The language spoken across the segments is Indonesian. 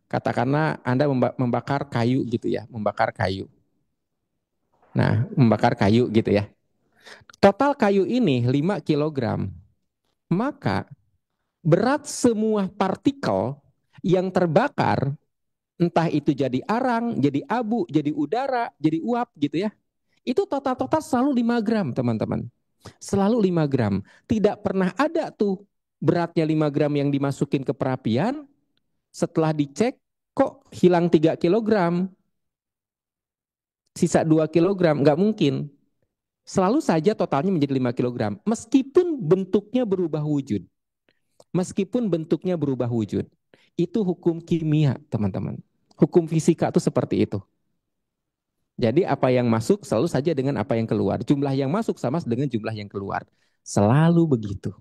Katakanlah Anda membakar kayu gitu ya, membakar kayu. Nah, membakar kayu gitu ya. Total kayu ini 5 kilogram. Maka berat semua partikel yang terbakar, entah itu jadi arang, jadi abu, jadi udara, jadi uap gitu ya. Itu total-total selalu 5 gram teman-teman. Selalu 5 gram. Tidak pernah ada tuh beratnya 5 gram yang dimasukin ke perapian, setelah dicek kok hilang 3 kilogram, sisa 2 kilogram, nggak mungkin. Selalu saja totalnya menjadi 5 kilogram. Meskipun bentuknya berubah wujud. Meskipun bentuknya berubah wujud. Itu hukum kimia teman-teman. Hukum fisika itu seperti itu. Jadi apa yang masuk selalu saja dengan apa yang keluar. Jumlah yang masuk sama dengan jumlah yang keluar. Selalu begitu.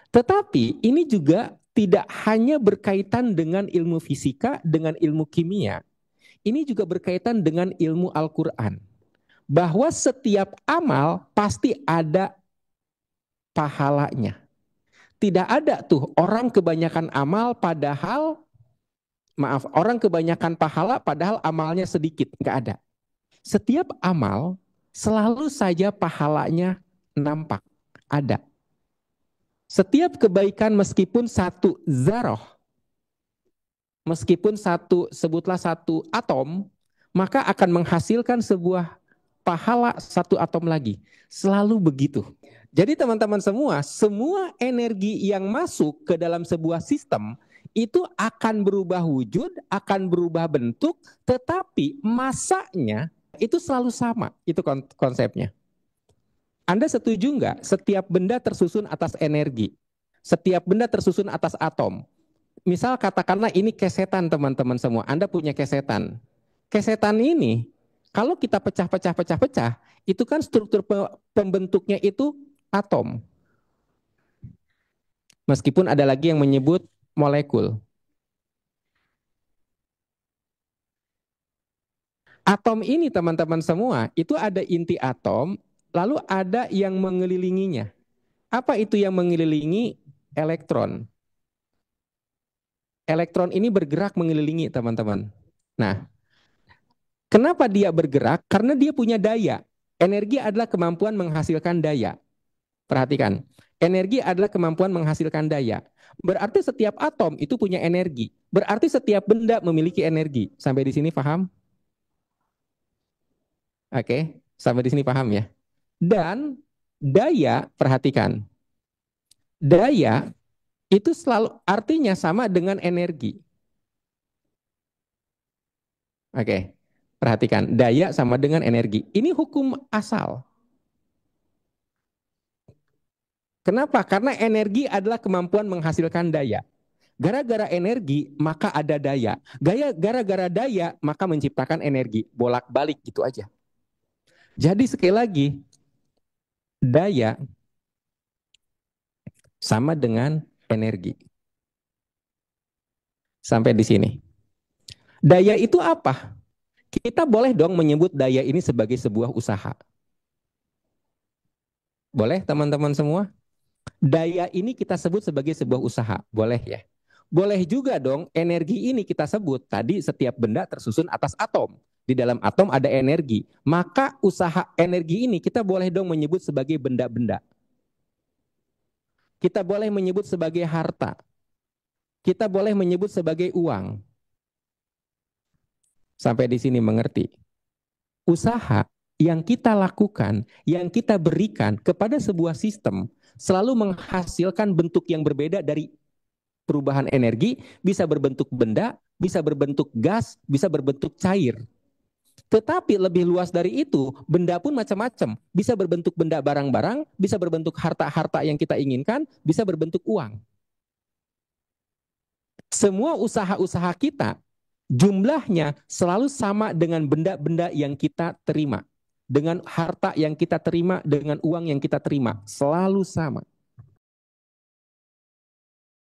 Tetapi ini juga tidak hanya berkaitan dengan ilmu fisika, dengan ilmu kimia. Ini juga berkaitan dengan ilmu Al-Quran. Bahwa setiap amal pasti ada pahalanya. Tidak ada tuh orang kebanyakan amal padahal, orang kebanyakan pahala padahal amalnya sedikit. Nggak ada. Setiap amal selalu saja pahalanya nampak. Ada. Setiap kebaikan meskipun satu zarah, meskipun sebutlah satu atom, maka akan menghasilkan sebuah pahala satu atom lagi. Selalu begitu. Jadi teman-teman semua energi yang masuk ke dalam sebuah sistem itu akan berubah wujud, akan berubah bentuk, tetapi masanya itu selalu sama. Itu konsepnya. Anda setuju nggak? Setiap benda tersusun atas energi. Setiap benda tersusun atas atom. Misal katakanlah ini kesetan teman-teman semua. Anda punya kesetan. Kesetan ini kalau kita pecah-pecah, itu kan struktur pembentuknya itu atom. Meskipun ada lagi yang menyebut molekul. Atom ini teman-teman semua, itu ada inti atom, lalu ada yang mengelilinginya. Apa itu yang mengelilingi? Elektron. Elektron ini bergerak mengelilingi teman-teman. Nah, kenapa dia bergerak? Karena dia punya daya. Energi adalah kemampuan menghasilkan daya. Perhatikan, energi adalah kemampuan menghasilkan daya. Berarti setiap atom itu punya energi. Berarti setiap benda memiliki energi. Sampai di sini paham? Oke, sampai di sini paham ya? Dan daya, perhatikan. Daya itu selalu artinya sama dengan energi. Oke, perhatikan. Daya sama dengan energi. Ini hukum asal. Kenapa? Karena energi adalah kemampuan menghasilkan daya. Gara-gara energi, maka ada daya. Gara-gara daya, maka menciptakan energi. Bolak-balik gitu aja. Jadi sekali lagi, daya sama dengan energi. Sampai di sini. Daya itu apa? Kita boleh dong menyebut daya ini sebagai sebuah usaha. Boleh teman-teman semua? Daya ini kita sebut sebagai sebuah usaha. Boleh ya? Boleh juga dong energi ini kita sebut. Tadi setiap benda tersusun atas atom. Di dalam atom ada energi. Maka usaha energi ini kita boleh dong menyebut sebagai benda-benda. Kita boleh menyebut sebagai harta. Kita boleh menyebut sebagai uang. Sampai di sini mengerti? Usaha yang kita lakukan, yang kita berikan kepada sebuah sistem selalu menghasilkan bentuk yang berbeda dari perubahan energi, bisa berbentuk benda, bisa berbentuk gas, bisa berbentuk cair. Tetapi lebih luas dari itu, benda pun macam-macam. Bisa berbentuk benda barang-barang, bisa berbentuk harta-harta yang kita inginkan, bisa berbentuk uang. Semua usaha-usaha kita, jumlahnya selalu sama dengan benda-benda yang kita terima. Dengan harta yang kita terima, dengan uang yang kita terima. Selalu sama.